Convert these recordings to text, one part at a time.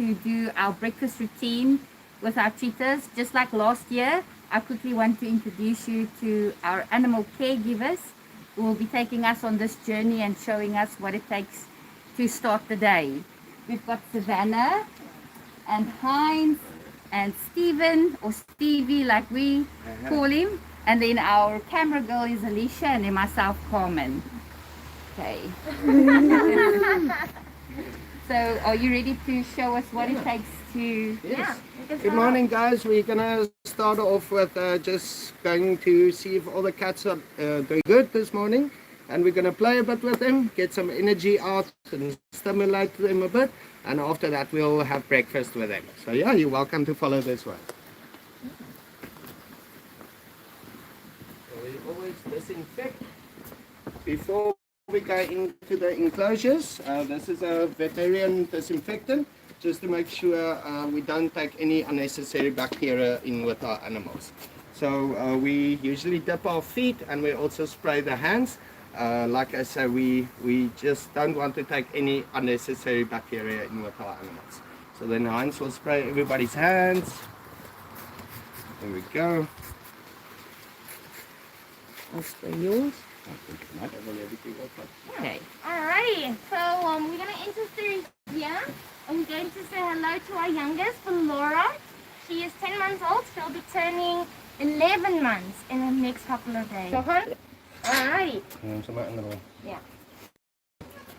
to do our breakfast routine with our cheetahs. Just like last year, I quickly want to introduce you to our animal caregivers who will be taking us on this journey and showing us what it takes to start the day. We've got Savannah and Heinz and Steven, or Stevie like we call him. And then our camera girl is Alicia, and then myself, Carmen. Okay. So are you ready to show us what it takes to... Yes. Good morning, guys. We're going to start off with just going to see if all the cats are doing good this morning. And we're going to play a bit with them, get some energy out and stimulate them a bit. And after that, we'll have breakfast with them. So yeah, you're welcome to follow this way. So we always disinfect before we go into the enclosures. This is a Veterinarian Disinfectant, just to make sure we don't take any unnecessary bacteria in with our animals. So we usually dip our feet, and we also spray the hands. Like I said, we just don't want to take any unnecessary bacteria in with our animals. So then Heinz will spray everybody's hands. There we go. I'll spray yours. Okay. Alrighty. So we're gonna enter through here, and we're going to say hello to our youngest, Laura. She is 10 months old. She'll be turning 11 months in the next couple of days. Alrighty. Yeah.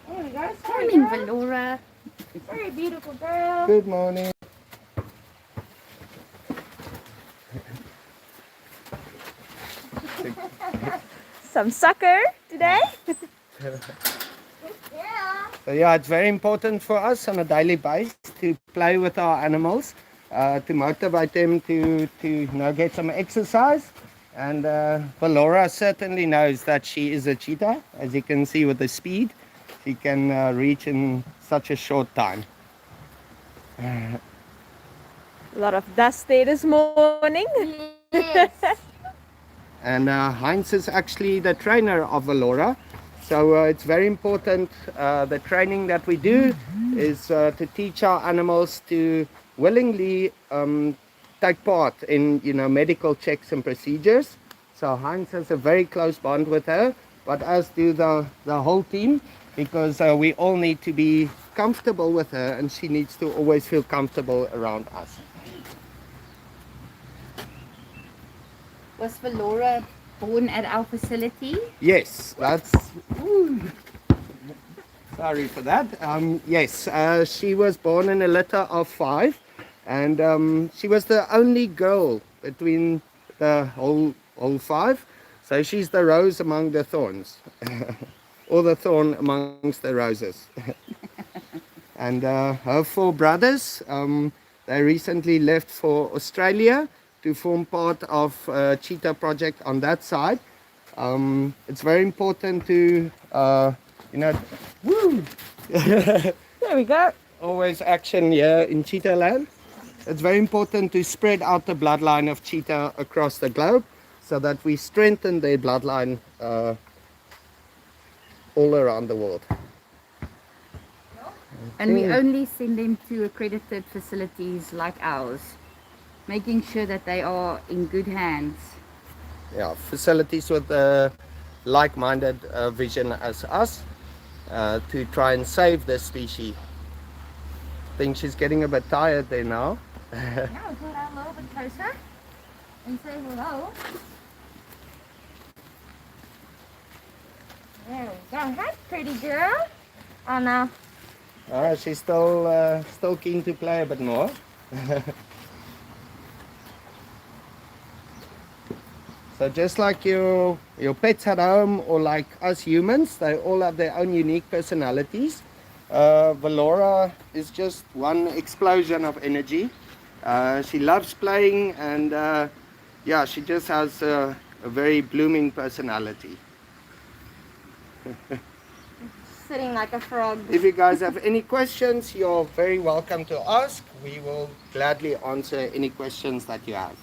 There we go. Morning, Valora. Very beautiful girl. Good morning. Some soccer today. Yeah. So yeah, it's very important for us on a daily basis to play with our animals, to motivate them to get some exercise. And Valora certainly knows that she is a cheetah. As you can see with the speed, she can reach in such a short time. A lot of dust day this morning. Yes. And Heinz is actually the trainer of Valora. So it's very important, the training that we do is to teach our animals to willingly take part in medical checks and procedures. So Heinz has a very close bond with her, but as do the whole team, because we all need to be comfortable with her, and she needs to always feel comfortable around us. Was Valora born at our facility? Yes, that's... Sorry for that. Yes, she was born in a litter of 5, and she was the only girl between the whole 5. So she's the rose among the thorns, or the thorn amongst the roses. And her 4 brothers, they recently left for Australia to form part of a cheetah project on that side. It's very important to, woo! There we go. Always action here in cheetah land. It's very important to spread out the bloodline of cheetah across the globe, so that we strengthen their bloodline all around the world. And we only send them to accredited facilities like ours, making sure that they are in good hands. Yeah, facilities with a like-minded vision as us, to try and save this species. I think she's getting a bit tired there now. Now we pull out a little bit closer and say hello. There we go. Hi, pretty girl. Oh no. She's still keen to play a bit more. So just like your pets at home, or like us humans, they all have their own unique personalities. Valora is just one explosion of energy. She loves playing, and yeah, she just has a very blooming personality. Sitting like a frog. If you guys have any questions, you're very welcome to ask. We will gladly answer any questions that you have.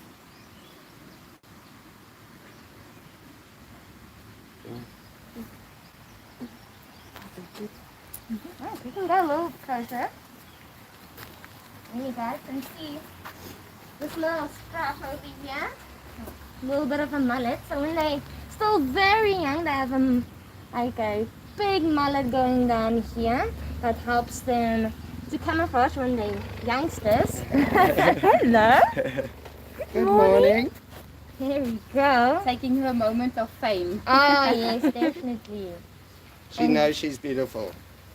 Oh, we can go a little closer. And you guys can see this little scruff over here. A little bit of a mullet. So when they're still very young, they have like a big mullet going down here that helps them to camouflage when they're youngsters. Hello. Good morning. There we go. Taking her moment of fame. Oh yes, definitely. She knows she's beautiful.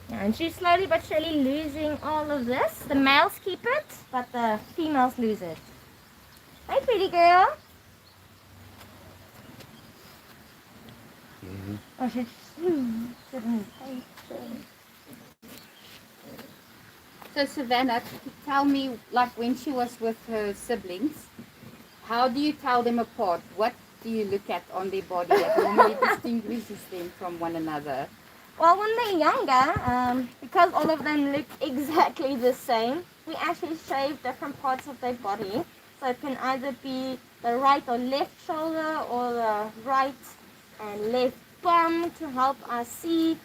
Yeah, and she's slowly but surely losing all of this. The males keep it, but the females lose it. Hi, pretty girl. Oh, she's sitting. So Savannah, tell me, like when she was with her siblings, how do you tell them apart? What do you look at on their body that normally distinguishes them from one another? Well, when they're younger, because all of them look exactly the same, we actually shave different parts of their body. So it can either be the right or left shoulder or the right and left bum to help us see.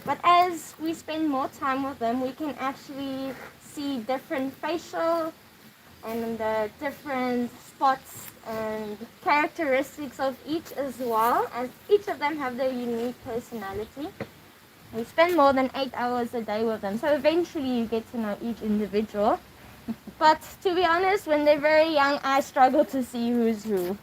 But as we spend more time with them, we can actually see different facial and the different spots and characteristics of each as well, as each of them have their unique personality. We spend more than 8 hours a day with them, so eventually you get to know each individual. But to be honest, when they're very young, I struggle to see who's who.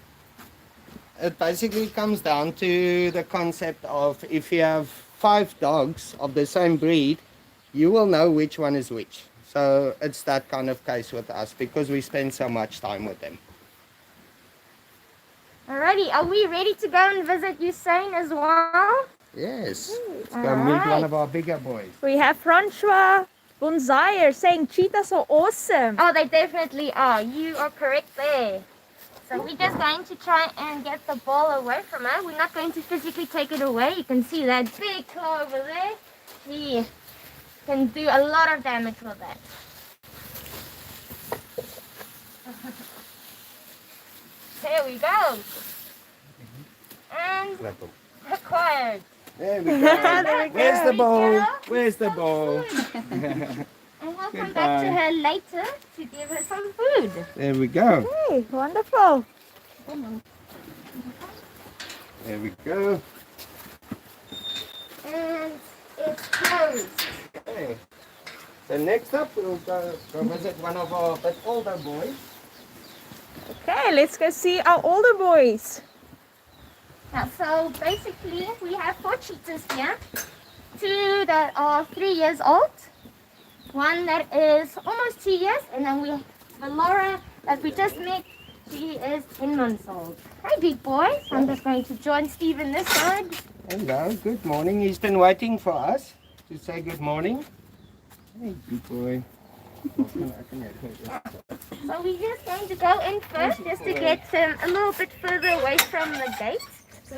It basically comes down to the concept of if you have 5 dogs of the same breed, you will know which one is which. So it's that kind of case with us because we spend so much time with them. Alrighty, are we ready to go and visit Usain as well? Yes. Let's go meet one of our bigger boys. We have Francois Bonzaire saying cheetahs are awesome. Oh, they definitely are. You are correct there. So we're just going to try and get the ball away from her. We're not going to physically take it away. You can see that big claw over there. He can do a lot of damage with that. There we go. And acquired. There we go. There we go. Where's the ball? Where's the ball? And we'll come back to her later to give her some food. There we go. Hey, wonderful. There we go. And it's closed. Okay. So next up, we'll go visit one of our bit older boys. Okay, let's go see our older boys. Now, so basically, we have 4 cheetahs here. 2 that are 3 years old. 1 that is almost 2 years. And then we have Laura that we just met. She is 10 months old. Hi, big boy. I'm just going to join Stephen this side. Hello, good morning. He's been waiting for us to say good morning. Hey, good boy. So we're just going to go in first just to get him a little bit further away from the gate.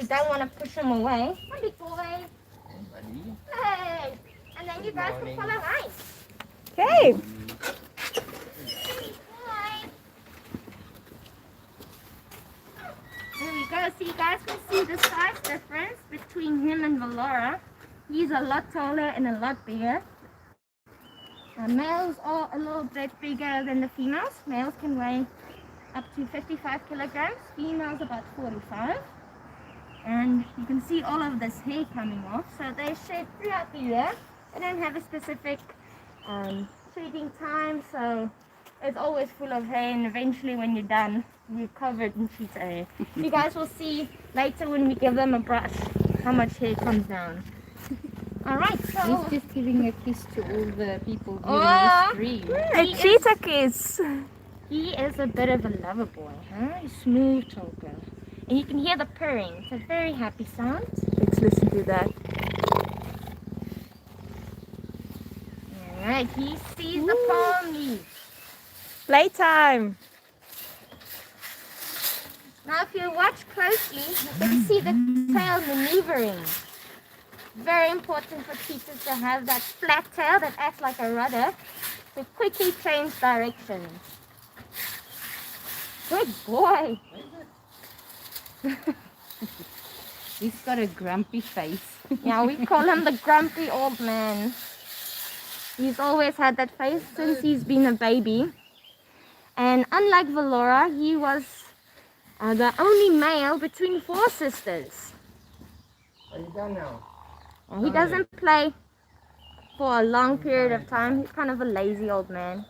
We don't want to push him away. Hi, big boy. Hey. And then you guys can follow mine. Okay. Hi. There we go. So you guys can see the size difference between him and Valora. He's a lot taller and a lot bigger. Males are a little bit bigger than the females. Males can weigh up to 55 kilograms. Females about 45. And you can see all of this hair coming off. So they shed throughout the year. They don't have a specific shedding time. So it's always full of hair. And eventually when you're done, you're covered in cheetah hair. You guys will see later when we give them a brush how much hair comes down. Alright, so... He's just giving a kiss to all the people viewing Oh. the stream. A cheetah kiss. He is a bit of a lover boy, huh? He's smooth talker. And you can hear the purring. It's a very happy sound. Let's listen to that. Alright, he sees the palm leaf. Playtime. Now if you watch closely, you can see the tail maneuvering. Very important for cheetahs to have that flat tail that acts like a rudder to quickly change direction. Good boy. He's got a grumpy face. Yeah, we call him the grumpy old man. He's always had that face since he's been a baby. And unlike Valora, he was the only male between 4 sisters. Are you done now? And he doesn't play for a long period of time. He's kind of a lazy old man.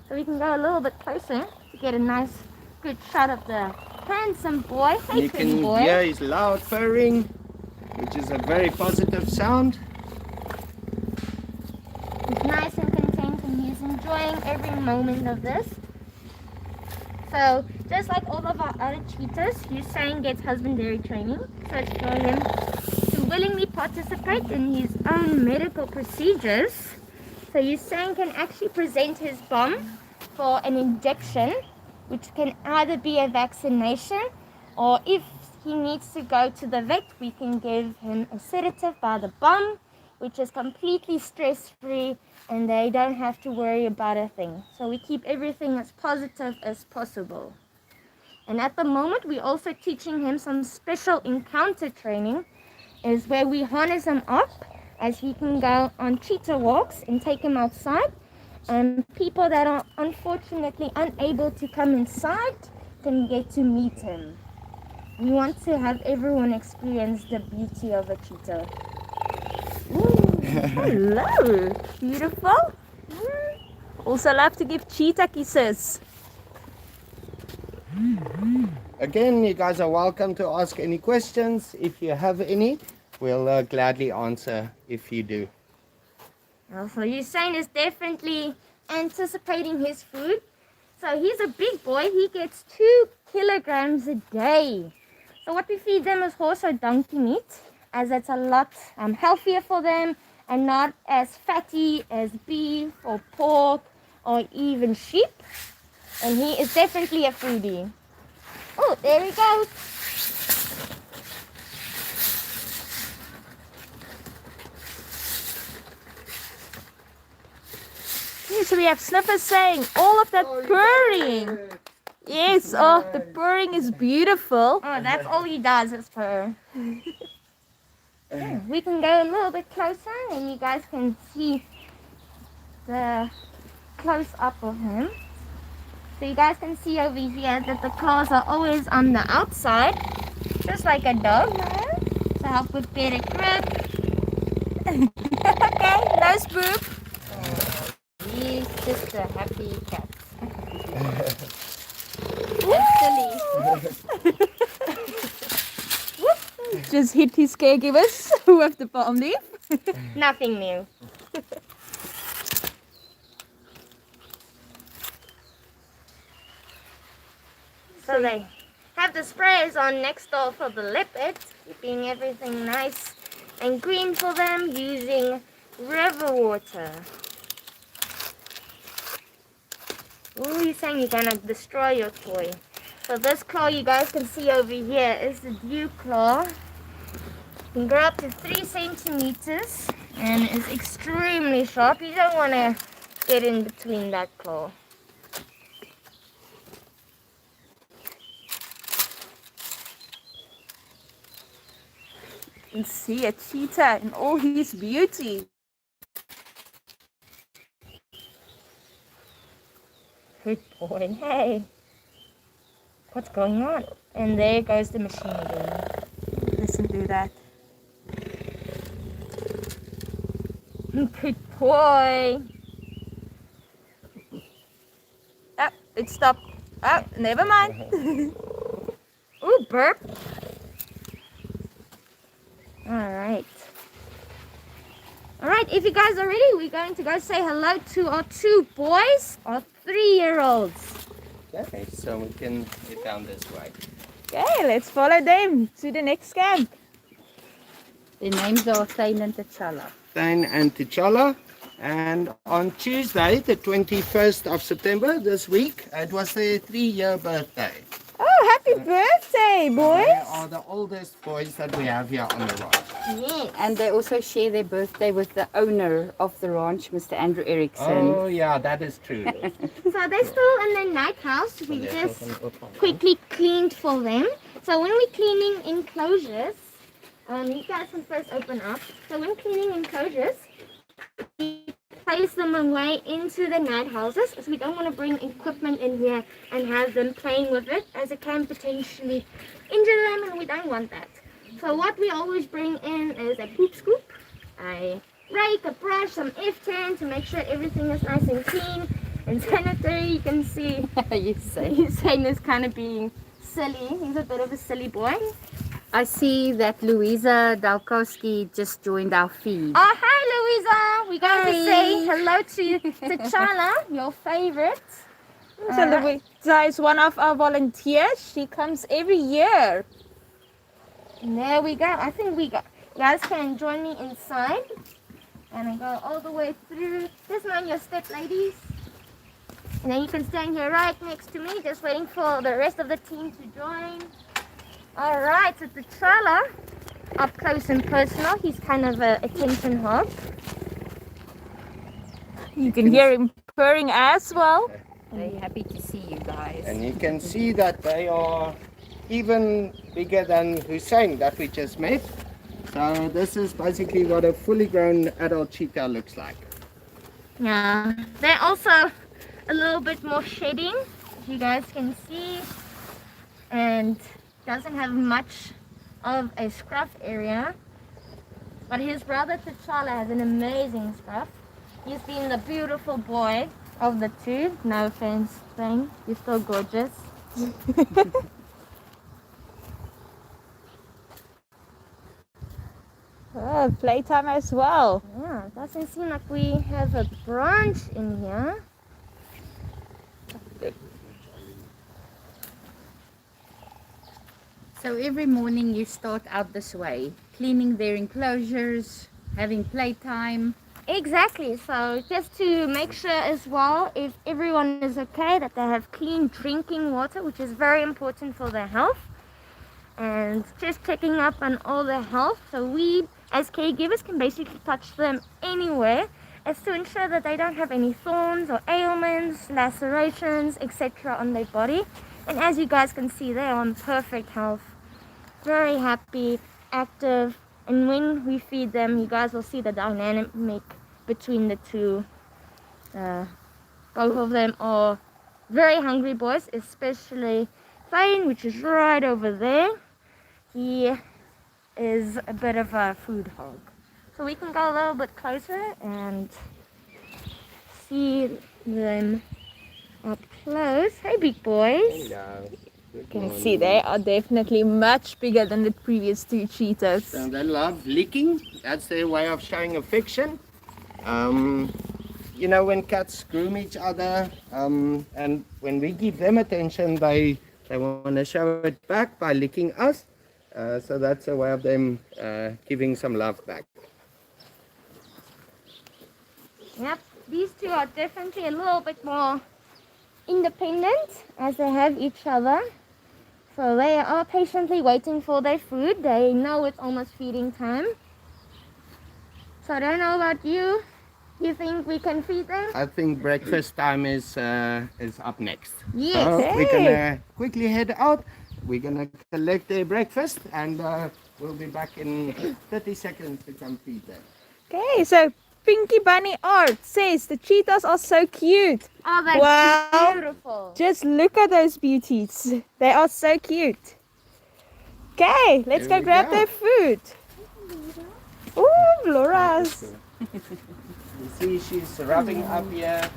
So we can go a little bit closer to get a nice, good shot of the handsome boy. Hey, You pretty can boy. hear his loud purring, which is a very positive sound. He's nice and content and he's enjoying every moment of this. So, just like all of our other cheetahs, Hussein gets husbandry training. So it's for him to willingly participate in his own medical procedures. So Hussein can actually present his bomb for an injection, which can either be a vaccination, or if he needs to go to the vet, we can give him a sedative by the bomb, which is completely stress-free and they don't have to worry about a thing. So we keep everything as positive as possible. And at the moment, we're also teaching him some special encounter training, is where we harness him up as he can go on cheetah walks and take him outside. And people that are unfortunately unable to come inside can get to meet him. We want to have everyone experience the beauty of a cheetah. Hello, beautiful. Also love to give cheetah kisses. Again, you guys are welcome to ask any questions. If you have any, we'll gladly answer if you do. So Hussein is definitely anticipating his food. So he's a big boy. He gets 2 kilograms a day. So what we feed them is horse or donkey meat, as it's a lot healthier for them and not as fatty as beef or pork or even sheep. And he is definitely a foodie. Oh, there he goes. Yeah, so we have Sniffers saying all of that purring. Yes, oh, the purring is beautiful. Oh, that's all he does is purr. Yeah, we can go a little bit closer and you guys can see the close-up of him. So you guys can see over here that the claws are always on the outside, just like a dog. To help with better grip. Okay, nose boop. He's just a happy cat. Silly. Just hit his caregivers who have the palm leaf. Nothing new. So they have the sprayers on next door for the leopards, keeping everything nice and green for them using river water. Oh, you're saying you're gonna destroy your toy. So this claw you guys can see over here is the dew claw. It can grow up to 3 centimeters and is extremely sharp. You don't want to get in between that claw. You can see a cheetah in all his beauty. Good boy. Hey. What's going on? And there goes the machine again. Listen to that. Good boy. Oh, it stopped. Oh, never mind. Ooh, burp. Alright. Alright, if you guys are ready, we're going to go say hello to our 2 boys, our 3-year-olds. Okay, so we can get down this way. Okay, let's follow them to the next camp. Their names are Thane and T'Challa. Thane and T'Challa. And on Tuesday, the 21st of September this week, it was their 3-year birthday. Oh, happy birthday, They boys. are the oldest boys that we have here on the ranch. Yes. And they also share their birthday with the owner of the ranch, Mr. Andrew Erickson. Oh yeah, that is true. So they're still in the night house. We just quickly cleaned for them. So when we're cleaning enclosures, you guys can first open up. So when cleaning enclosures, we place them away into the night houses, as we don't want to bring equipment in here and have them playing with it, as it can potentially injure them, and we don't want that. So what we always bring in is a poop scoop, a rake, a brush, some F10 to make sure everything is nice and clean and sanitary. You can see Usain is kind of being silly. He's a bit of a silly boy. I see that Louisa Dalkowski just joined our feed. Oh, hi Louisa! We're going to say hello to T'Challa, your favorite. So Louisa is one of our volunteers. She comes every year. And there we go. I think you guys can join me inside. And I go all the way through. Just mind your step, ladies. And then you can stand here right next to me, just waiting for the rest of the team to join. Alright, so T'Challa, up close and personal. He's kind of an attention hog. You can hear him purring as well. Very happy to see you guys. And you can see that they are even bigger than Hussein that we just met. So this is basically what a fully grown adult cheetah looks like. Yeah, they're also a little bit more shedding, as you guys can see, and doesn't have much of a scruff area. But his brother T'Challa has an amazing scruff. He's been the beautiful boy of the two. No offense, thing. You're still gorgeous. Oh, playtime as well. Yeah, it doesn't seem like we have a branch in here. So every morning you start out this way, cleaning their enclosures, having playtime. Exactly, so just to make sure as well, if everyone is okay, that they have clean drinking water, which is very important for their health. And just checking up on all their health, so we as caregivers can basically touch them anywhere, as to ensure that they don't have any thorns or ailments, lacerations, etc. on their body. And as you guys can see, they're on perfect health, very happy, active. And when we feed them, you guys will see the dynamic between the two. Both of them are very hungry boys, especially Fane, which is right over there. He is a bit of a food hog. So we can go a little bit closer and see them up close. Hey, big boys. You can see they are definitely much bigger than the previous two cheetahs. So they love licking. That's their way of showing affection. You know, when cats groom each other, and when we give them attention, they want to show it back by licking us. So that's a way of them giving some love back. Yep, these two are definitely a little bit more independent, as they have each other. So they are patiently waiting for their food. They know it's almost feeding time. So I don't know about you. You think we can feed them? I think breakfast time is up next. Yes. So we're gonna quickly head out. We're gonna collect their breakfast, and we'll be back in 30 seconds to come feed them. Okay, so Pinky Bunny Art says the cheetahs are so cute. Oh, that's Wow. beautiful. Just look at those beauties. They are so cute. Okay, let's Here go we grab go. their food. Ooh, Laura's. You see, she's rubbing up here,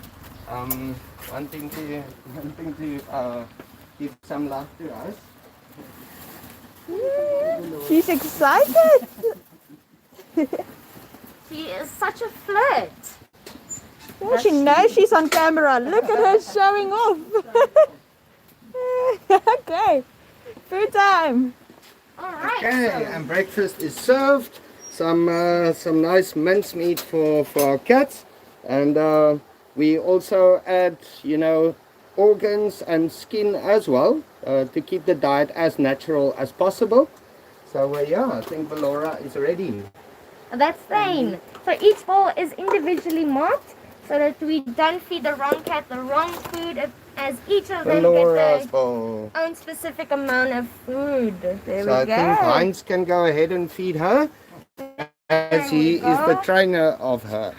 wanting to give some love to us. She's excited. She is such a flirt. Oh, she knows she's on camera. Look at her showing off. Okay, food time. All right. Okay, and breakfast is served. Some nice mincemeat for our cats, and we also add, you know, organs and skin as well to keep the diet as natural as possible. So yeah, I think Valora is ready. That's Thane. So each bowl is individually marked so that we don't feed the wrong cat the wrong food, as each of them Valora's get bowl. their own specific amount of food. There So we I go. think Heinz can go ahead and feed her, as he is the trainer of her.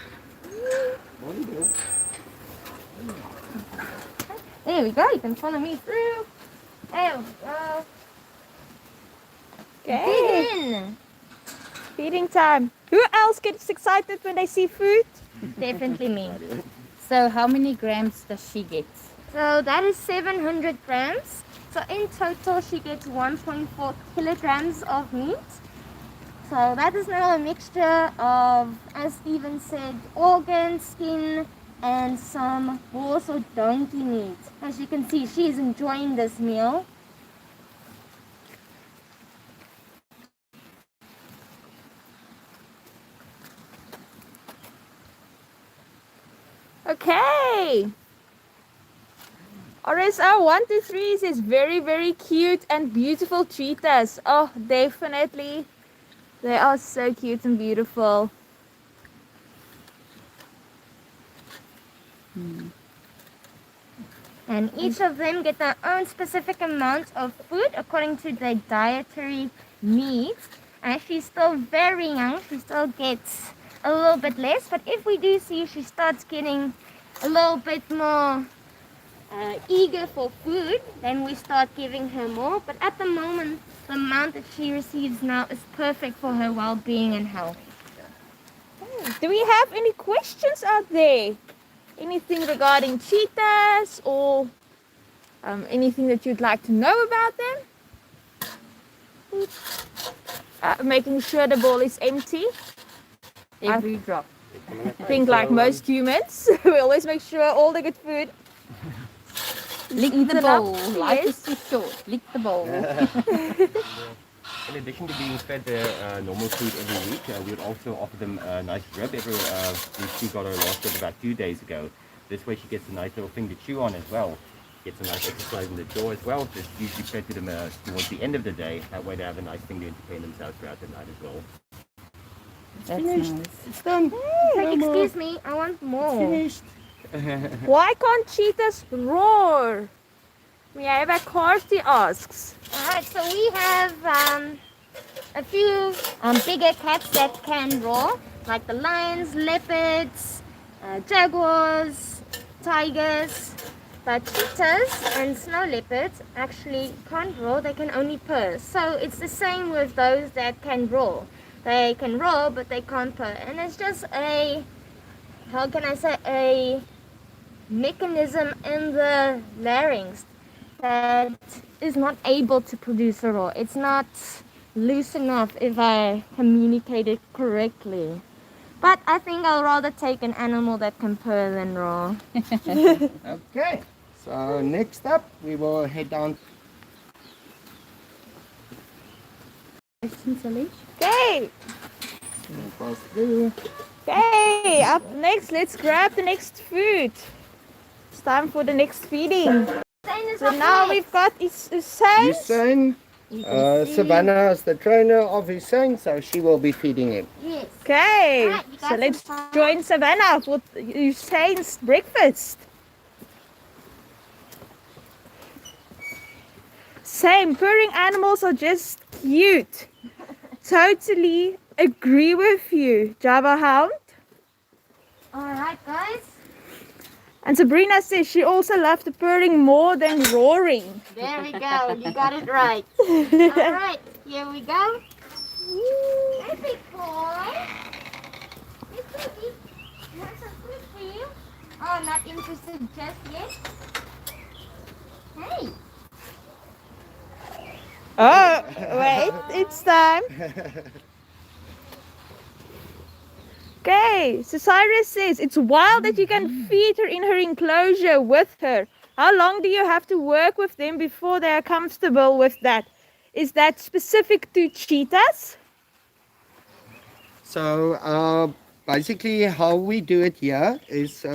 There we go. You can follow me through. There we go. Okay. Dig in. Feeding time. Who else gets excited when they see food? Definitely me. So how many grams does she get? So that is 700 grams. So in total, she gets 1.4 kilograms of meat. So that is now a mixture of, as Steven said, organ, skin, and some horse or donkey meat. As you can see, she is enjoying this meal. Okay. RSO 123 says very, very cute and beautiful cheetahs. Oh, definitely. They are so cute and beautiful. And each of them get their own specific amount of food according to their dietary needs. And she's still very young. She still gets a little bit less. But if we do see she starts getting a little bit more eager for food, then we start giving her more. But at the moment, the amount that she receives now is perfect for her well-being and health. Do we have any questions out there? Anything regarding cheetahs or anything that you'd like to know about them? Making sure the bowl is empty. Every drop. I think like most humans, we always make sure all the good food. Lick the eaten up. bowl. Life Yes. is too short. Lick the bowl. In addition to being fed their normal food every week, we would also offer them a nice rib. She got her last rib about 2 days ago. This way she gets a nice little thing to chew on as well. Gets a nice exercise in the jaw as well. Just usually fed to them towards the end of the day. That way they have a nice thing to entertain themselves throughout the night as well. That's nice. It's done. Like, excuse me, I want more. Finished. Why can't cheetahs roar? May I have a card, he asks. Alright, so we have a few bigger cats that can roar, like the lions, leopards, jaguars, tigers. But cheetahs and snow leopards actually can't roar, they can only purr. So it's the same with those that can roar. They can roar, but they can't purr. And it's just a, how can I say, a mechanism in the larynx that is not able to produce a roar. It's not loose enough, if I communicate it correctly. But I think I'll rather take an animal that can purr than roar. Okay. So next up, we will head down. Questions, Alish? Okay, Pass through. okay, up next, let's grab the next food. It's time for the next feeding. So now we've got Hussein. Hussein. Savannah is the trainer of Hussein, so she will be feeding him. Yes. Okay, Alright, you got so let's some time. join Savannah for Hussein's breakfast. Same, purring animals are just cute. Totally agree with you, Java Hound. Alright, guys. And Sabrina says she also loves the purring more than roaring. There we go. You got it right. Alright, here we go. Hey, big boy. Hey, baby. You want some food for you? Oh, not interested just yet? Hey. Oh, wait, it's time. Okay, so Cyrus says it's wild that you can feed her in her enclosure with her. How long do you have to work with them before they are comfortable with that? Is that specific to cheetahs? So basically how we do it here is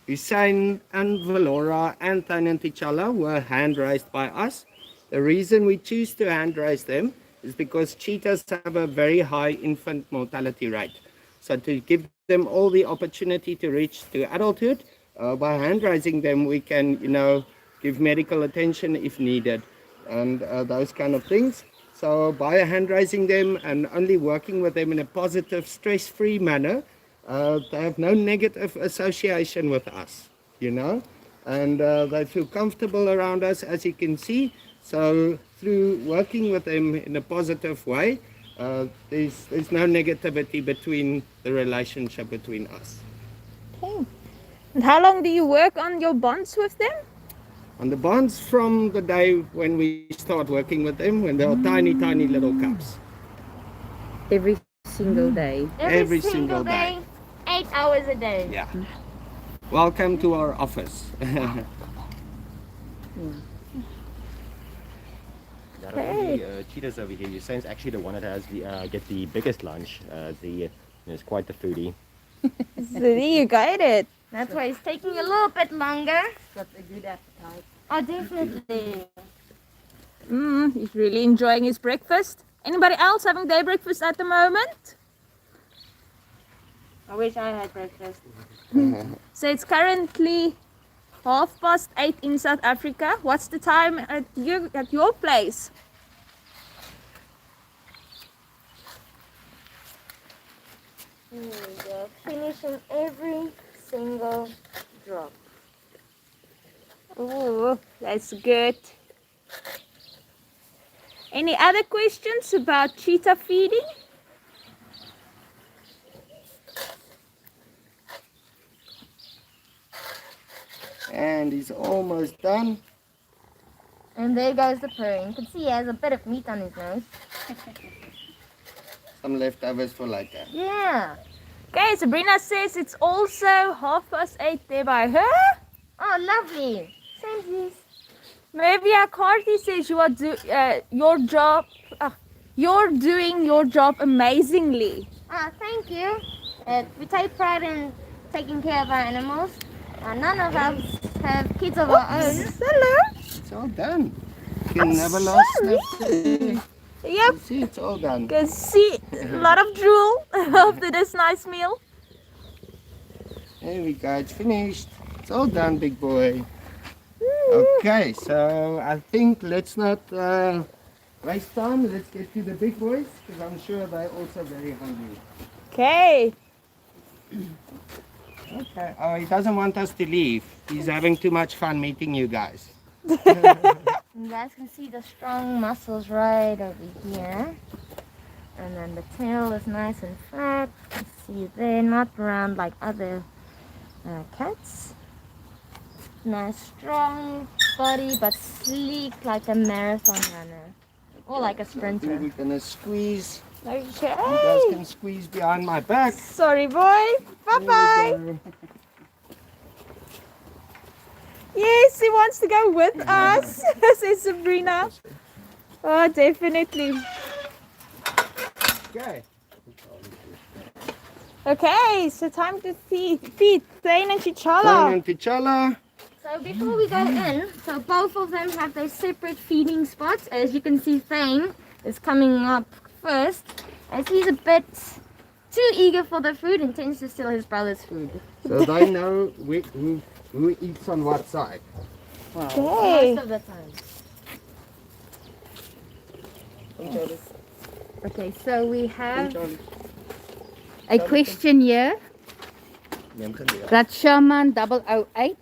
Hussein and Valora and Tan and T'Challa were hand raised by us. The reason we choose to hand raise them is because cheetahs have a very high infant mortality rate. So to give them all the opportunity to reach to adulthood, by hand raising them, we can, give medical attention if needed and those kind of things. So by hand raising them and only working with them in a positive, stress-free manner, they have no negative association with us, and they feel comfortable around us, as you can see. So through working with them in a positive way, there's no negativity between the relationship between us. Okay. And how long do you work on your bonds with them? On the bonds from the day when we start working with them, when they are tiny, tiny little cubs. Every single day. Every single day. 8 hours a day. Yeah. Welcome to our office. Out of all the cheetahs over here, Usain's actually the one that has the get the biggest lunch. It's quite the foodie. So there you got it. That's why it's taking a little bit longer. Got a good appetite. Oh, definitely. He's really enjoying his breakfast. Anybody else having their breakfast at the moment? I wish I had breakfast. So it's currently 8:30 in South Africa. What's the time at your place? Here we go. Finishing every single drop. Oh, that's good. Any other questions about cheetah feeding? And he's almost done. And there goes the purring. You can see he has a bit of meat on his nose. Some leftovers for later. Yeah. Okay, Sabrina says it's also 8:30 there by her. Oh, lovely. Same piece. Maybe Carty says you are your job. You're doing your job amazingly. Ah, thank you. We take pride in taking care of our animals. None of us have kids of our own. Hello. It's all done. You can have a last snap. Yep. See, it's all done. Can see a lot of drool after this nice meal. There we go, it's finished. It's all done, big boy. Okay, so I think let's not waste time. Let's get to the big boys, because I'm sure they're also very hungry. Okay. Okay. Oh, he doesn't want us to leave. He's having too much fun meeting you guys. You guys can see the strong muscles right over here. And then the tail is nice and flat. You can see there, not round like other cats. Nice strong body, but sleek like a marathon runner. Or like a sprinter. We're gonna squeeze. Okay. You guys can squeeze behind my back. Sorry, boy. Bye-bye. There we go. Yes, he wants to go with us, says Sabrina. Oh, definitely. Okay. Okay, so time to feed Thane and Thane T'Challa. and T'Challa. So before we go in, so both of them have their separate feeding spots. As you can see, Thane is coming up first, as he's a bit too eager for the food and tends to steal his brother's food. So they know who eats on what side. Okay. Most of the time. Okay, so we have a question here. That's Sherman 008.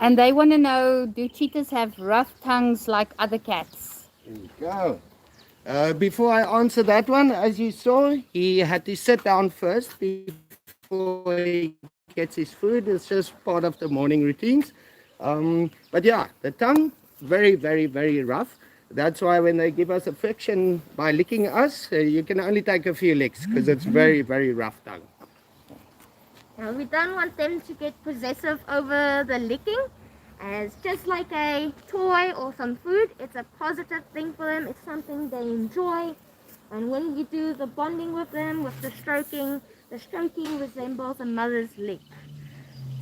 And they want to know, do cheetahs have rough tongues like other cats? There you go. Before I answer that one, as you saw, he had to sit down first before he gets his food. It's just part of the morning routines. But yeah, the tongue, very, very, very rough. That's why when they give us affection by licking us, you can only take a few licks because it's very, very rough tongue. Now we don't want them to get possessive over the licking, as just like a toy or some food, it's a positive thing for them. It's something they enjoy. And when you do the bonding with them, with the stroking resembles a mother's lick.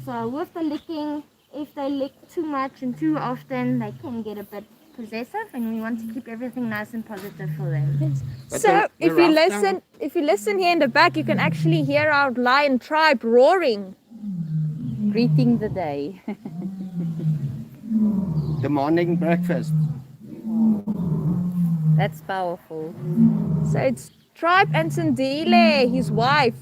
So with the licking, if they lick too much and too often, they can get a bit possessive, and we want to keep everything nice and positive for them. But So the if you rough listen here in the back, you can actually hear our lion tribe roaring. Greeting the day. The morning breakfast. That's powerful. So it's Tribe and Sandile, his wife.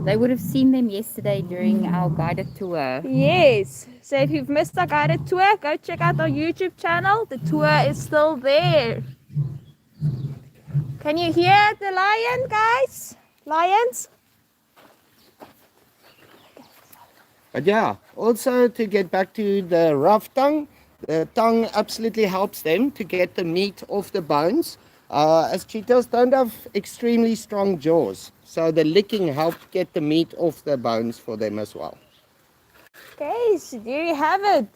They would have seen them yesterday during our guided tour. Yes. So if you've missed our guided tour, go check out our YouTube channel. The tour is still there. Can you hear the lion, guys? Lions? But yeah, also to get back to the rough tongue, the tongue absolutely helps them to get the meat off the bones. As cheetahs don't have extremely strong jaws, so the licking helps get the meat off the bones for them as well. Okay, so there you have it.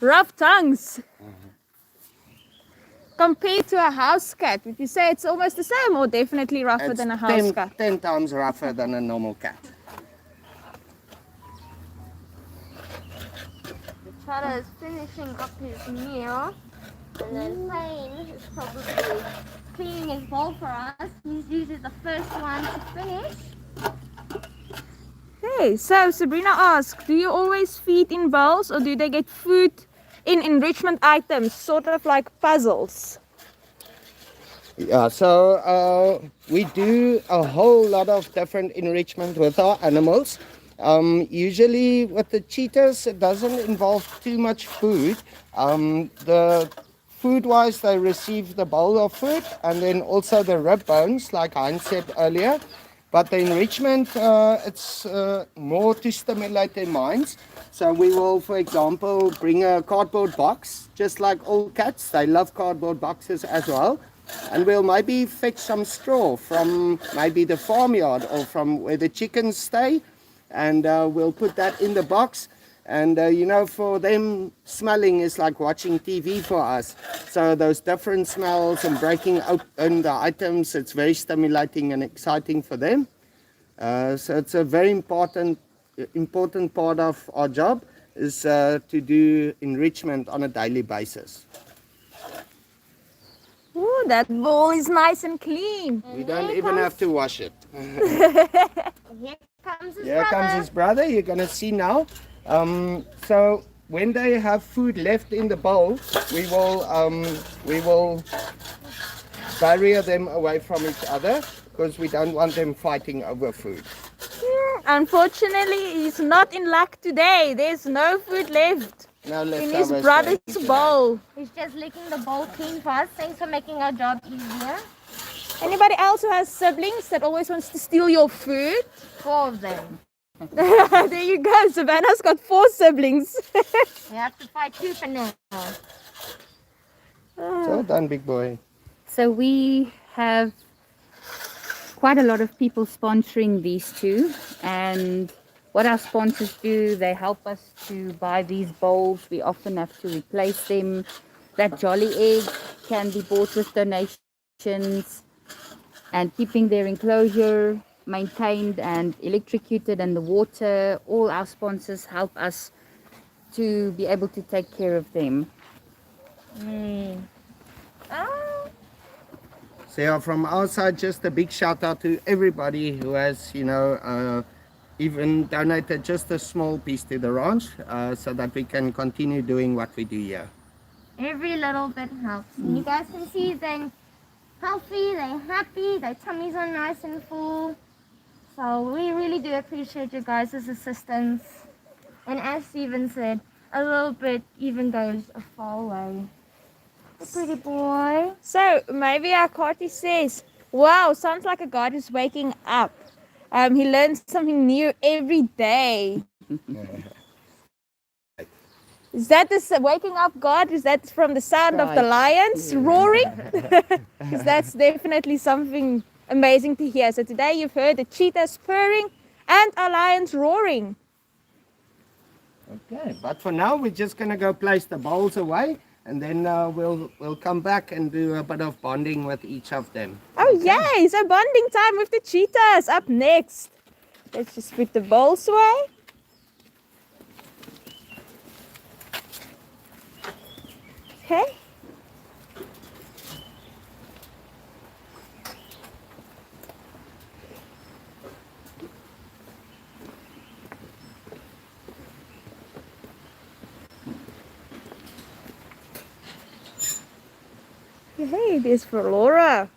Rough tongues. Compared to a house cat, would you say it's almost the same or definitely rougher It's than a house cat? 10 times rougher than a normal cat. The Cheetah is finishing up his meal, and then Payne is probably cleaning his bowl for us. He's usually the first one to finish. Okay, so Sabrina asked, do you always feed in bowls or do they get food in enrichment items, sort of like puzzles? Yeah, so we do a whole lot of different enrichment with our animals. Usually with the cheetahs, it doesn't involve too much food. The food-wise, they receive the bowl of food and then also the rib bones, like Heinz said earlier. But the enrichment, it's more to stimulate their minds. So we will, for example, bring a cardboard box, just like all cats. They love cardboard boxes as well. And we'll maybe fetch some straw from maybe the farmyard or from where the chickens stay. And we'll put that in the box. And, you know, for them, smelling is like watching TV for us. So those different smells and breaking open the items, it's very stimulating and exciting for them. So it's a very important part of our job is to do enrichment on a daily basis. Ooh, that bowl is nice and clean. We don't even have to wash it. Here comes his Here brother. comes his brother. You're going to see now. So when they have food left in the bowl, we will barrier them away from each other because we don't want them fighting over food. Unfortunately, he's not in luck today. There's no food left Now let's in have his a brother's snack. bowl. He's just licking the bowl clean for us. Thanks for making our job easier. Anybody else who has siblings that always wants to steal your food? 4 of them. There you go. Savannah's got 4 siblings. We have to fight tooth and nail. So done, big boy. So we have quite a lot of people sponsoring these two, and what our sponsors do, they help us to buy these bowls. We often have to replace them. That jolly egg can be bought with donations, and keeping their enclosure maintained and electrocuted, and the water, all our sponsors help us to be able to take care of them. Oh, So yeah, from our side, just a big shout out to everybody who has, you know, even donated just a small piece to the ranch so that we can continue doing what we do here. every little bit helps. And you guys can see they're healthy, they're happy, their tummies are nice and full. So we really do appreciate you guys' assistance. And as Steven said, a little bit even goes a far way. The pretty boy. So maybe our Carty says, wow, sounds like a god who's waking up. He learns something new every day. Is that the waking up god? Is that from the sound of the lions roaring? Because that's definitely something amazing to hear. So today you've heard the cheetahs purring and our lions roaring. Okay, but for now, we're just going to go place the bowls away, and then we'll come back and do a bit of bonding with each of them. Oh yay! So bonding time with the cheetahs up next. Let's just put the bowls away. Okay. Hey, this is for Laura.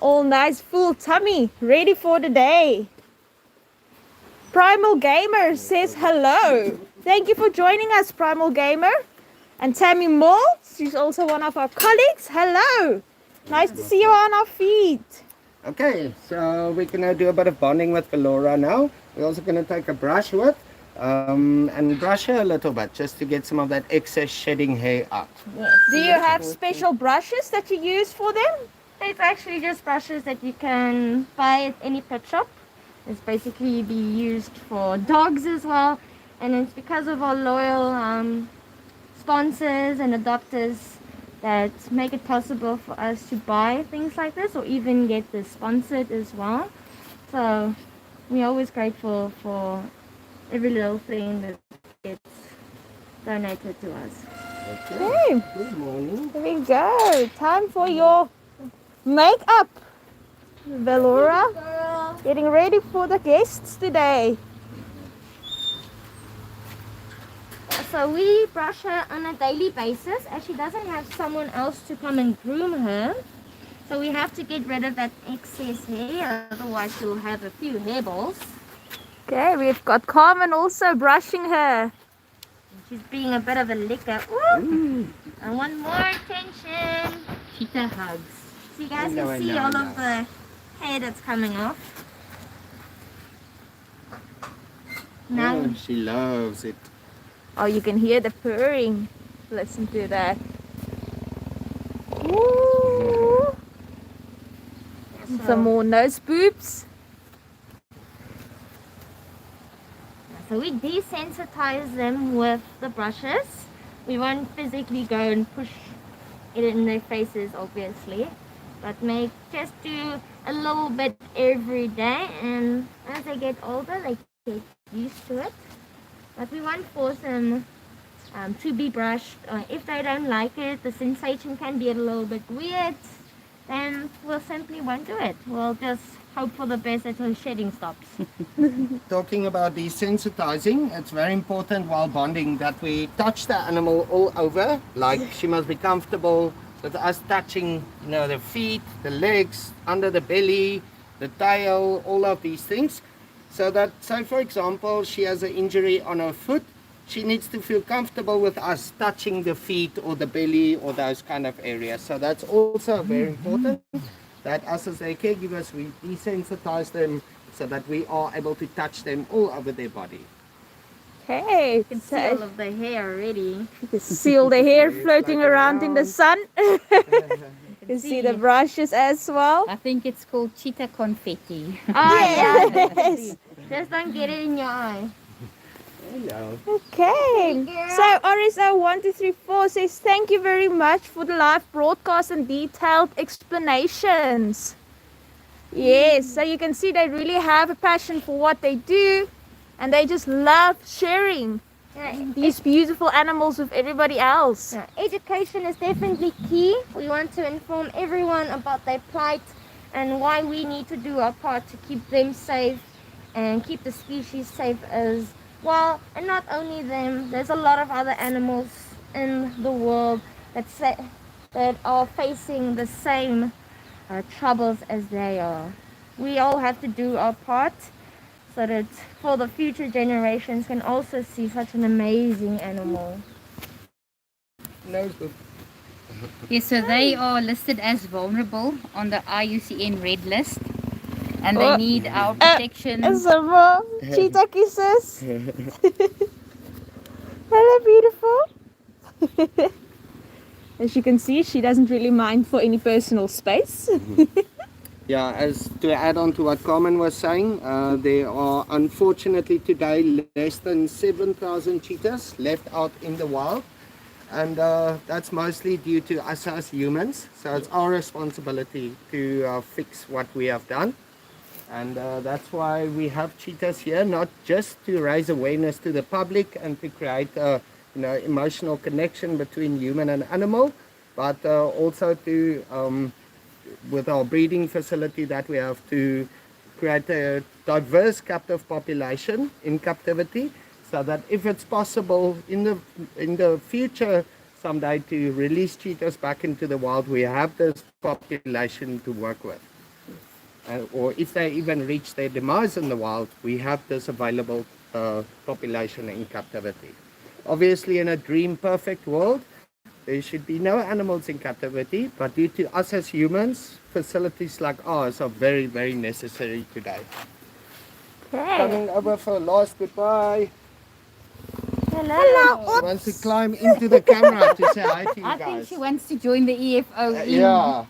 all nice, full tummy, ready for the day. Primal Gamer says hello. Thank you for joining us, Primal Gamer. And Tammy Maltz, she's also one of our colleagues. Hello. Nice to see you on our feet. Okay, so we're going to do a bit of bonding with Bellora now. We're also going to take a brush with and brush her a little bit just to get some of that excess shedding hair out. Yes. Do you have special brushes that you use for them? It's actually just brushes that you can buy at any pet shop. It's basically be used for dogs as well. And it's because of our loyal sponsors and adopters that make it possible for us to buy things like this or even get this sponsored as well. So we're always grateful for every little thing that gets donated to us. Okay, Good morning. here we go. Time for your makeup. Bellora, Girl. getting ready for the guests today. So we brush her on a daily basis as she doesn't have someone else to come and groom her. So we have to get rid of that excess hair, otherwise she'll have a few hairballs. Okay, we've got Carmen also brushing her. She's being a bit of a licker. Ooh. I want more attention. Cheetah hugs. So you guys No, can see no, all no. of the hair that's coming off. Now, Oh, she loves it. Oh, you can hear the purring. Listen to that. Ooh. Some more nose boops. So we desensitize them with the brushes. We won't physically go and push it in their faces, obviously, but just do a little bit every day, and as they get older, they get used to it. But we won't force them to be brushed. If they don't like it, the sensation can be a little bit weird, then we'll simply won't do it. We'll just hope for the best that her shedding stops. Talking about desensitizing, it's very important while bonding that we touch the animal all over. Like she must be comfortable with us touching, the feet, the legs, under the belly, the tail, all of these things. So that, say for example, she has an injury on her foot, she needs to feel comfortable with us touching the feet or the belly or those kind of areas. So that's also very important. That us as their caregivers, we desensitize them so that we are able to touch them all over their body. Okay, You can see all of the hair already. you can see all the hair floating around in the sun. You see the brushes as well. I think it's called cheetah confetti. Oh, Yes. Just don't get it in your eye. Hello. Okay. So RSO1234 says thank you very much for the live broadcast and detailed explanations. Yes, so you can see they really have a passion for what they do, and they just love sharing these beautiful animals with everybody else. Education is definitely key. We want to inform everyone about their plight and why we need to do our part to keep them safe and keep the species safe as well. And not only them, there's a lot of other animals in the world that are facing the same troubles as they are. We all have to do our part so that for the future generations can also see such an amazing animal. Nose boop. Yes, so they are listed as vulnerable on the IUCN Red List, and they need our protection. Some more cheetah kisses. Hello, beautiful. As you can see, she doesn't really mind for any personal space. Yeah, as to add on to what Carmen was saying, there are unfortunately today less than 7,000 cheetahs left out in the wild. And that's mostly due to us as humans. So it's our responsibility to fix what we have done. And that's why we have cheetahs here, not just to raise awareness to the public and to create a emotional connection between human and animal, but also to, with our breeding facility that we have, to create a diverse captive population in captivity, so that if it's possible in the future someday to release cheetahs back into the wild, we have this population to work with. or if they even reach their demise in the wild, we have this available population in captivity. Obviously, in a dream perfect world, there should be no animals in captivity, but due to us as humans, facilities like ours are very, very necessary today. Okay. Coming over for a last goodbye. Hello. She wants to climb into the camera to say hi to you I guys. think she wants to join the EFO in Yeah,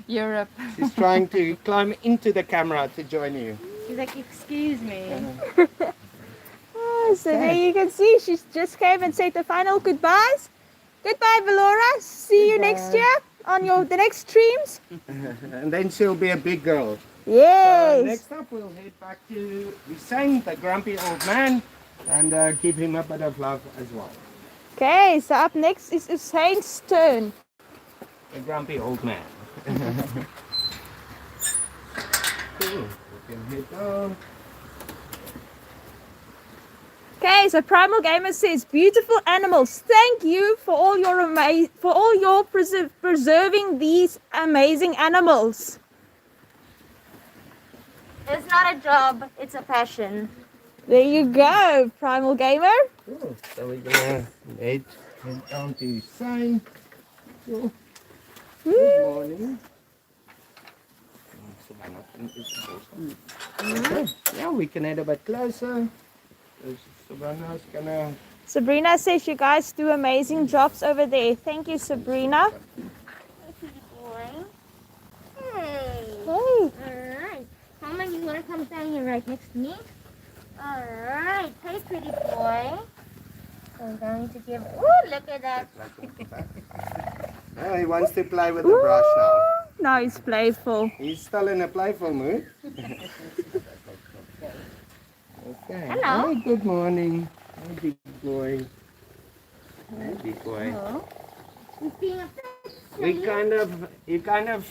Europe. she's trying to climb into the camera to join you. She's like, excuse me. Oh, so there you can see, she just came and said the final goodbyes. Goodbye, Valora. See you next Goodbye. year on the next streams. And then she'll be a big girl. Yes. Next up, we'll head back to Hussein, the grumpy old man, and give him a bit of love as well. Okay, so up next is Usain's turn. The grumpy old man. Cool. We can head down. Okay, so Primal Gamer says, beautiful animals, thank you for all your preserving these amazing animals. It's not a job, it's a passion. There you go, Primal Gamer. Cool. So we're gonna head down to Hussein. Cool. Good morning. Okay. Yeah, we can head a bit closer. Savannah's gonna. Sabrina says, you guys do amazing jobs over there. Thank you, Sabrina. Pretty boy. Hey. Hey. Alright. Mama, you want to come down here right next to me? Alright. Hey, pretty boy. I'm going to give... Ooh, look at that. Oh, he wants to play with the brush now. Now he's playful. He's still in a playful mood. Okay. Hello. Hey, good morning. Hey, big boy. Hey, big boy. He's being a You kind of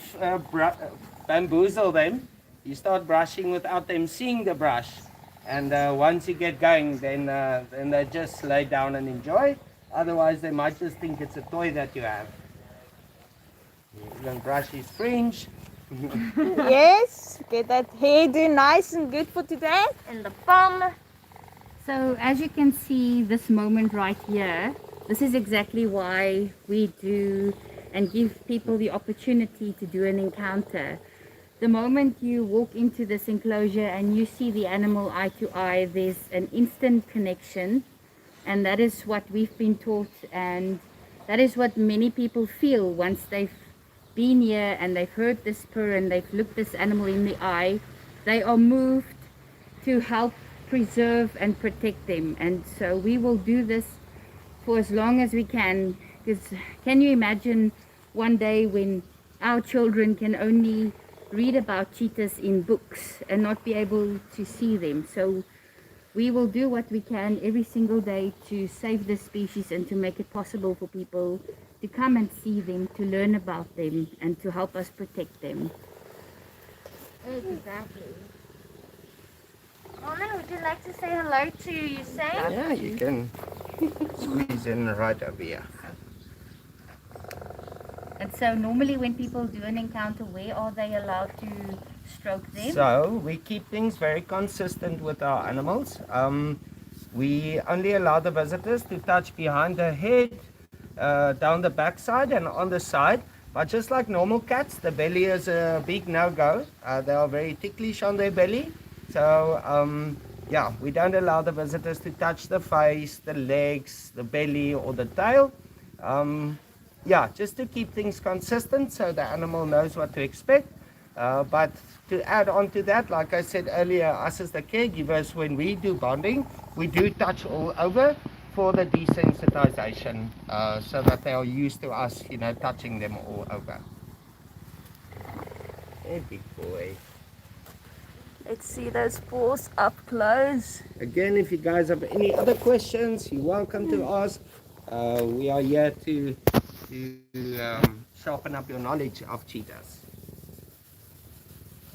bamboozle them. You start brushing without them seeing the brush, and once you get going, then they just lay down and enjoy. Otherwise, they might just think it's a toy that you have. You can brush his fringe. Yes, get that hairdo nice and good for today. and the bum. So as you can see, this moment right here, this is exactly why we do and give people the opportunity to do an encounter. The moment you walk into this enclosure and you see the animal eye to eye, there's an instant connection, and that is what we've been taught, and that is what many people feel once they've been here and they've heard this purr and they've looked this animal in the eye. They are moved to help preserve and protect them, and so we will do this for as long as we can, because can you imagine one day when our children can only read about cheetahs in books and not be able to see them? So we will do what we can every single day to save this species and to make it possible for people to come and see them, to learn about them, and to help us protect them. Exactly. Mama, would you like to say hello to Usain? Yeah, you can squeeze in right over here. And so normally when people do an encounter, where are they allowed to stroke them? So we keep things very consistent with our animals. We only allow the visitors to touch behind the head, down the backside and on the side. But just like normal cats, the belly is a big no-go. They are very ticklish on their belly. So yeah, we don't allow the visitors to touch the face, the legs, the belly or the tail. Yeah, just to keep things consistent so the animal knows what to expect. But to add on to that, like I said earlier, us as the caregivers, when we do bonding, we do touch all over for the desensitization, so that they are used to us, you know, touching them all over. Hey, big boy. Let's see those paws up close. Again, if you guys have any other questions, you're welcome to ask. We are here to sharpen up your knowledge of cheetahs.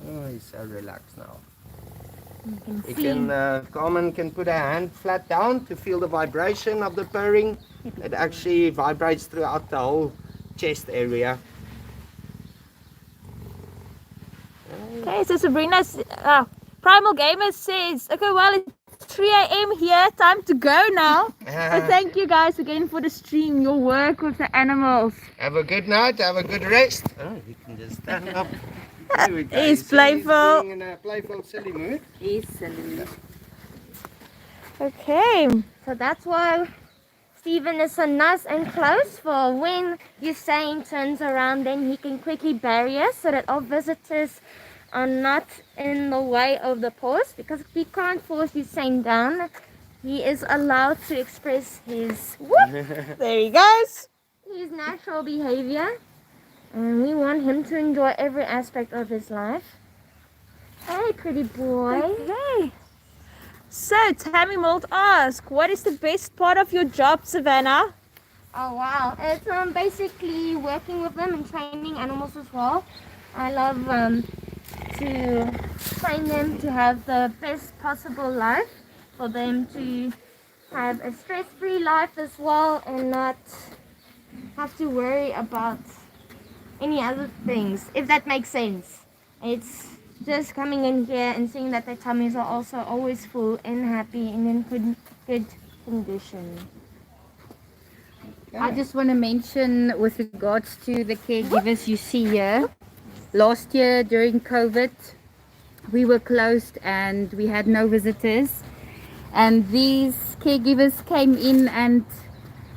Oh, he's so relaxed now. You can, Carmen can put her hand flat down to feel the vibration of the purring. It actually vibrates throughout the whole chest area. Hey, Okay, so Sabrina, Primal Gamer says, okay, well, it's 3 a.m. here, time to go now. But thank you guys again for the stream, your work with the animals. Have a good night, have a good rest. Oh, you can just stand up. There we go. He's playful. He's being in a playful, silly mood. He's silly. Okay. So that's why Stephen is so nice and close, for when Usain turns around, then he can quickly barrier so that our visitors are not in the way of the pause, because we can't force Usain down. He is allowed to express his There he goes. his natural behavior, and we want him to enjoy every aspect of his life. Hey, pretty boy. Okay. So, Tammy Mold asks, what is the best part of your job, Savannah? Oh wow, it's basically working with them and training animals as well. I love to train them to have the best possible life, for them to have a stress-free life as well, and not have to worry about any other things, if that makes sense. It's just coming in here and seeing that their tummies are also always full and happy and in good condition. I just want to mention with regards to the caregivers you see here. Last year during COVID, we were closed and we had no visitors. And these caregivers came in and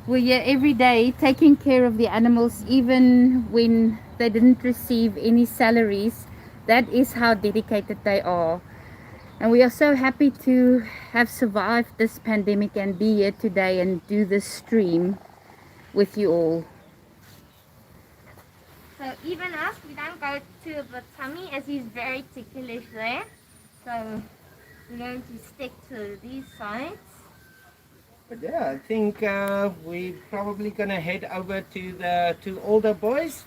were here every day taking care of the animals, even when they didn't receive any salaries. That is how dedicated they are. And we are so happy to have survived this pandemic and be here today and do this stream with you all. So even us, we don't go to the tummy, as he's very ticklish there. So we're going to stick to these sides. But yeah, I think we're probably gonna head over to the two older boys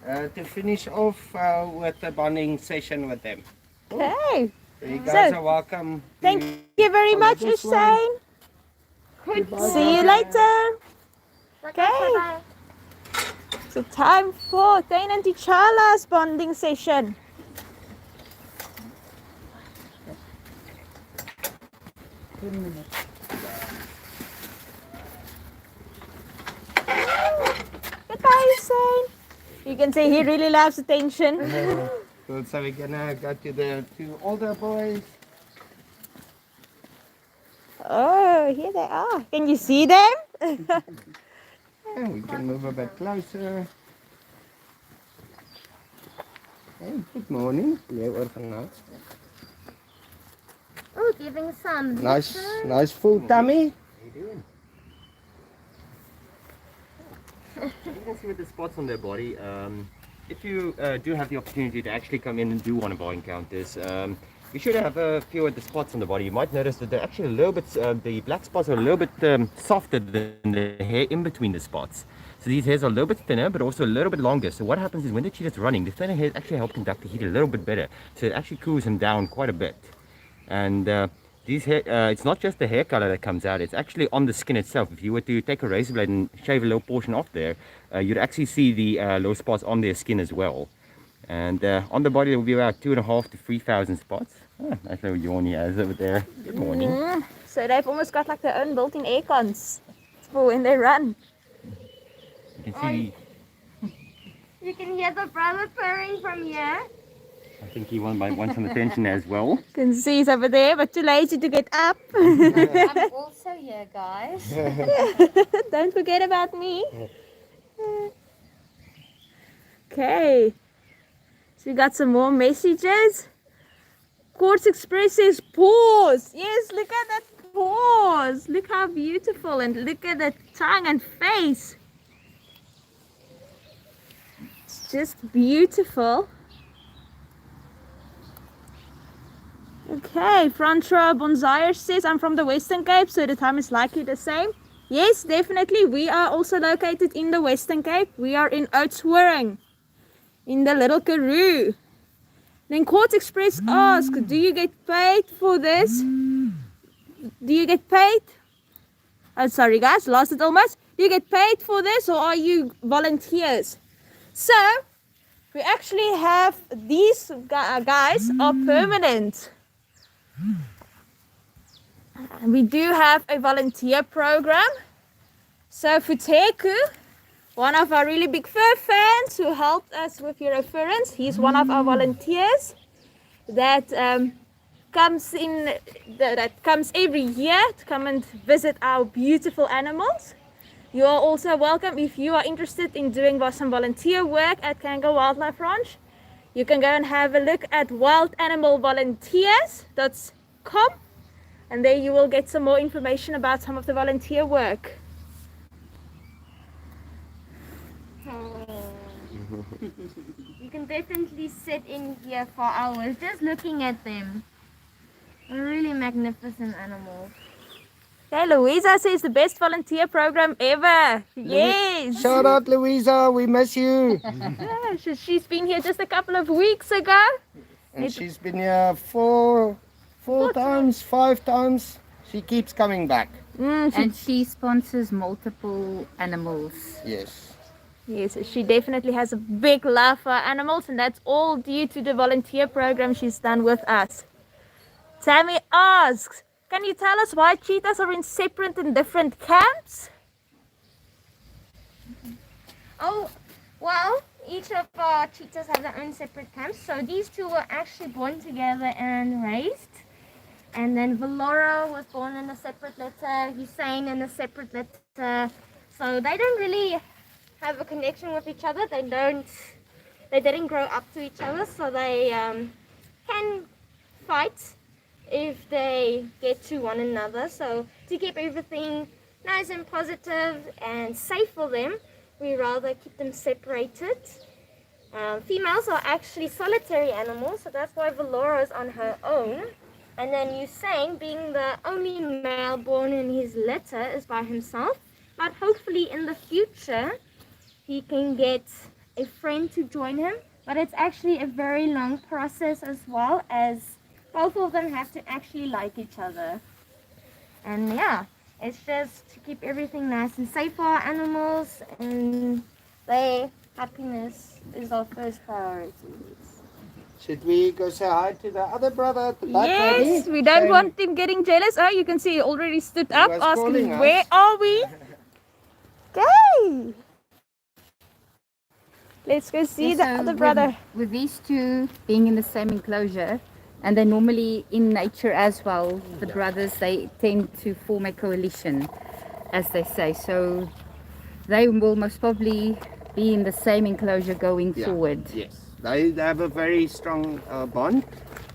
to finish off with the bonding session with them. Okay. So you guys So, are welcome. Thank you very much, this one. Usain. See you later. Okay. Bye-bye. So time for Tain and T'Challa's bonding session. Goodbye, Usain. You can see he really loves attention. Cool, so we're gonna go to the two older boys. Oh, here they are. Can you see them? And we can move a bit closer. Hey, good morning. Jy oor vandag. Oh, giving some. Nice full tummy. How you doing? You can see with the spots on their body. If you do have the opportunity to actually come in and do one of our encounters, you should have a few of the spots on the body. You might notice that they're actually a little bit, the black spots are a little bit softer than the hair in between the spots. So these hairs are a little bit thinner, but also a little bit longer. So what happens is when the cheetah's running, the thinner hairs actually help conduct the heat a little bit better. So it actually cools him down quite a bit. And these hair, it's not just the hair color that comes out, it's actually on the skin itself. If you were to take a razor blade and shave a little portion off there, you'd actually see the little spots on their skin as well. And on the body there will be about 2,500 to 3,000 spots. Oh, nice little yawn he has over there. Good morning. So they've almost got like their own built-in air cons for when they run. You can see, You can hear the brother purring from here. I think he might want some attention as well. You can see he's over there, but too lazy to get up. I'm also here, guys. Don't forget about me. Okay. So we got some more messages. Quartz Express says paws. Yes, look at that paws. Look how beautiful, and look at the tongue and face. It's just beautiful. Okay, Francois Bonzire says, I'm from the Western Cape, so the time is likely the same. Yes, definitely. We are also located in the Western Cape. We are in Oudtshoorn, in the Little Karoo. Then Quartz Express asks, do you get paid for this? Do you get paid? Oh, sorry guys, lost it almost. Do you get paid for this, or are you volunteers? So, We actually have these guys are permanent. And we do have a volunteer program. So Futeku, one of our really big fur fans who helped us with Eurofurence, he's one of our volunteers that comes every year to come and visit our beautiful animals. You are also welcome if you are interested in doing some volunteer work at Kanga Wildlife Ranch. You can go and have a look at wildanimalvolunteers.com, and there you will get some more information about some of the volunteer work. You can definitely sit in here for hours just looking at them. Really magnificent animals. Hey, Louisa says the best volunteer program ever. Yes. Shout out, Louisa. We miss you. Yeah, she's been here just a couple of weeks ago. And she's been here four times, 5 times. She keeps coming back. And she sponsors multiple animals. Yes. Yes, she definitely has a big love for animals, and that's all due to the volunteer program she's done with us. Tammy asks, can you tell us why cheetahs are in separate and different camps? Oh, well, each of our cheetahs have their own separate camps. So these two were actually born together and raised. And then Valora was born in a separate litter, Hussein in a separate litter. So they don't really have a connection with each other. They didn't grow up to each other, so they can fight if they get to one another. So to keep everything nice and positive and safe for them, we rather keep them separated. Females are actually solitary animals, so that's why Valora is on her own. And then Usain, being the only male born in his litter, is by himself. But hopefully in the future, he can get a friend to join him. But it's actually a very long process as well, as both of them have to actually like each other. And yeah, it's just to keep everything nice and safe for our animals, and their happiness is our first priority. Should we go say hi to the other brother at the back? Yes, we don't want him getting jealous. Oh, you can see he already stood up was asking, calling us. where are we? Okay. Let's go see the other brother. With these two being in the same enclosure, and they're normally in nature as well, the brothers, they tend to form a coalition, as they say. So they will most probably be in the same enclosure going forward. Yes, they have a very strong bond.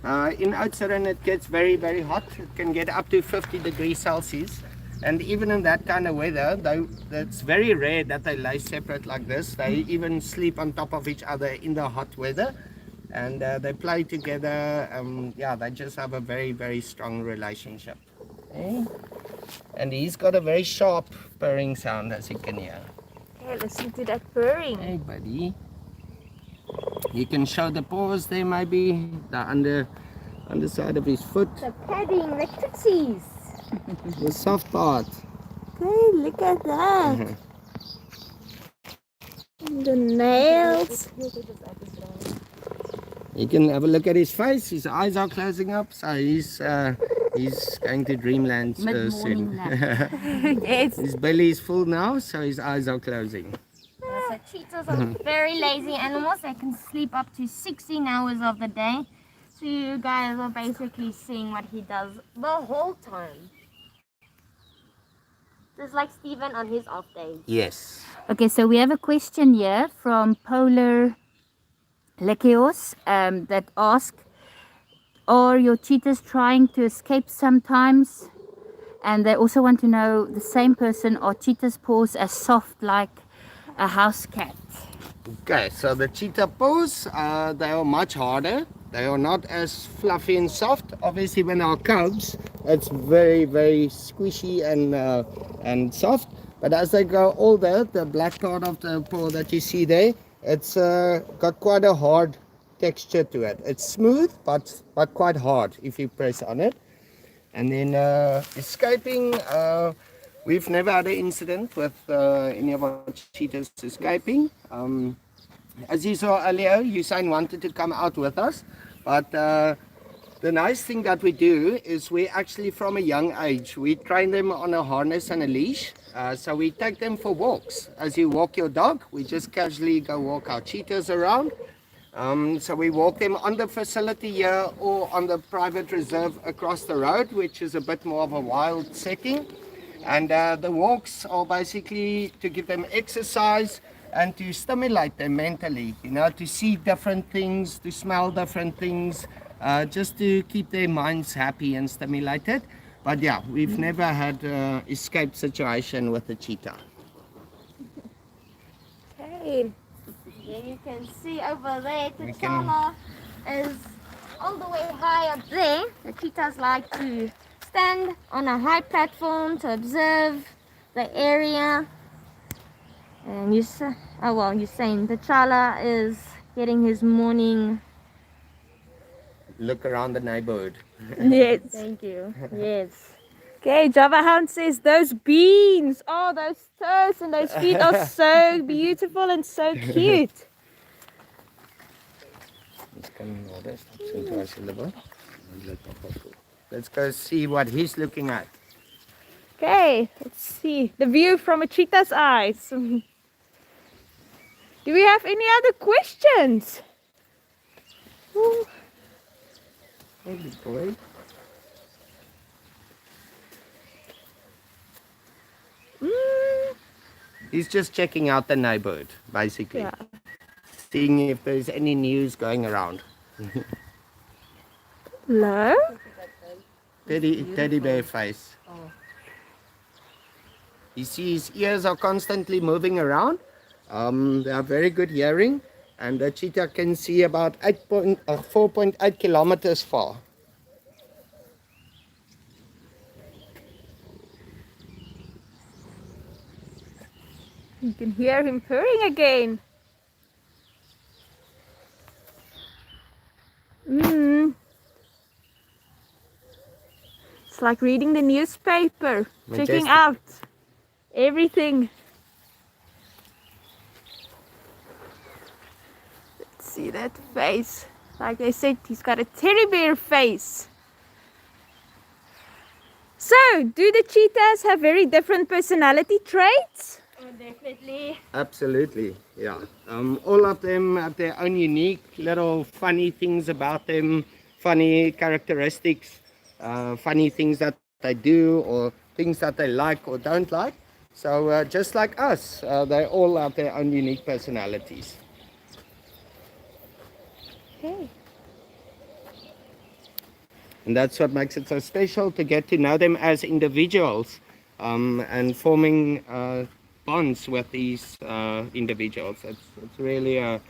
In Oudtshoorn it gets very, very hot. It can get up to 50 degrees Celsius. And even in that kind of weather, it's very rare that they lay separate like this. They even sleep on top of each other in the hot weather. And they play together. They just have a very, very strong relationship. And he's got a very sharp purring sound, as you can hear. Hey, listen to that purring. Hey, buddy. You can show the paws there, maybe the underside of his foot. The padding, the tootsies. The soft part. Okay, look at that. The nails. You can have a look at his face. His eyes are closing up, so he's going to dreamland soon. Yes. His belly is full now, so his eyes are closing. So cheetahs are very lazy animals. They can sleep up to 16 hours of the day. So you guys are basically seeing what he does the whole time. Just like Steven on his off days. Yes. Okay, so we have a question here from Polar Lekeos that asks, are your cheetahs trying to escape sometimes? And they also want to know, the same person, are cheetahs' paws as soft like a house cat? Okay, so the cheetah paws, they are much harder. They are not as fluffy and soft. Obviously, when our cubs, it's very, very squishy and soft. But as they grow older, the black part of the paw that you see there, it's got quite a hard texture to it. It's smooth, but quite hard if you press on it. And then escaping, we've never had an incident with any of our cheetahs escaping. As you saw earlier, Usain wanted to come out with us, but the nice thing that we do is we actually, from a young age, we train them on a harness and a leash. So we take them for walks. As you walk your dog, we just casually go walk our cheetahs around. So we walk them on the facility here or on the private reserve across the road, which is a bit more of a wild setting. And the walks are basically to give them exercise and to stimulate them mentally, you know, to see different things, to smell different things, just to keep their minds happy and stimulated. But yeah, we've never had an escape situation with the cheetah. Okay. Yeah, you can see over there, T'Challa is all the way high up there. The cheetahs like to stand on a high platform to observe the area. And you're saying T'Challa is getting his morning. Look around the neighborhood. Yes. Thank you. Yes. Okay, Java Hound says those beans, oh, those toes and those feet are so beautiful and so cute. Let's go see what he's looking at. Okay, let's see the view from a cheetah's eyes. Do we have any other questions? Ooh. Hey, boy. He's just checking out the neighborhood, basically. Yeah. Seeing if there's any news going around. Hello? Teddy bear face. You see his ears are constantly moving around. They are very good hearing. And the cheetah can see about 4.8 kilometers far. You can hear him purring again. It's like reading the newspaper, checking Majestic. out everything. Let's see that face. Like I said, he's got a teddy bear face. So, do the cheetahs have very different personality traits? Oh, definitely. Absolutely, yeah. All of them have their own unique little funny things about them, funny characteristics, funny things that they do or things that they like or don't like. So just like us, they all have their own unique personalities. Okay. And that's what makes it so special, to get to know them as individuals and forming bonds with these individuals. It's really a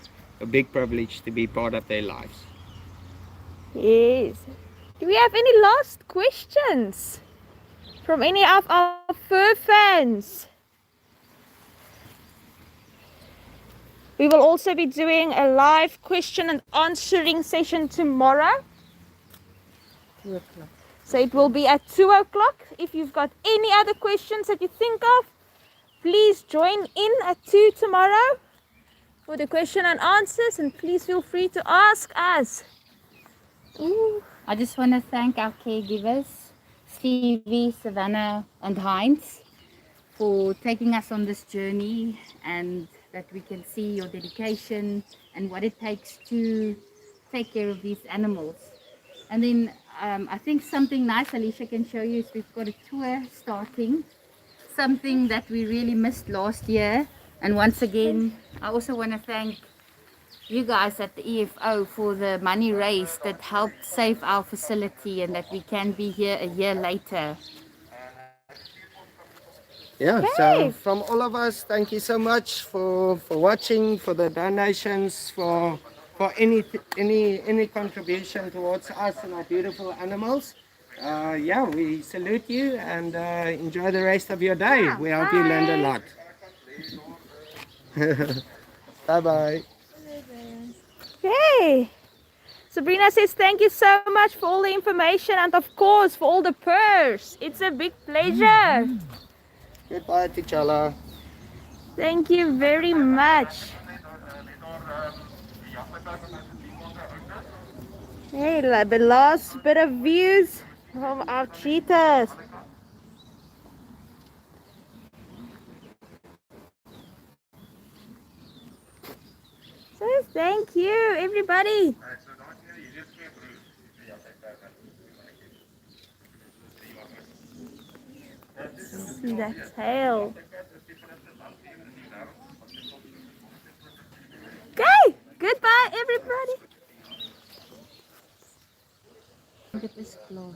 big privilege to be part of their lives. Yes. Do we have any last questions from any of our fur fans? We will also be doing a live question and answering session tomorrow. 2 o'clock. So it will be at 2 o'clock. If you've got any other questions that you think of, please join in at 2 tomorrow for the question and answers, and please feel free to ask us. Ooh. I just want to thank our caregivers, Stevie, Savannah and Heinz, for taking us on this journey, and that we can see your dedication and what it takes to take care of these animals. And then I think something nice Alicia can show you is we've got a tour starting, something that we really missed last year. And once again, I also want to thank you guys at the EFO for the money raised that helped save our facility and that we can be here a year later. Yeah, so from all of us, thank you so much for watching, for the donations, for any contribution towards us and our beautiful animals. Yeah, we salute you and enjoy the rest of your day. We hope you learned a lot. Bye-bye. Okay. Sabrina says thank you so much for all the information and of course for all the purrs. It's a big pleasure. Goodbye, T'Challa. Thank you very much. Hey, the last bit of views of our cheetahs. So thank you, everybody. See that tail. Okay, goodbye, everybody. Look at this glory.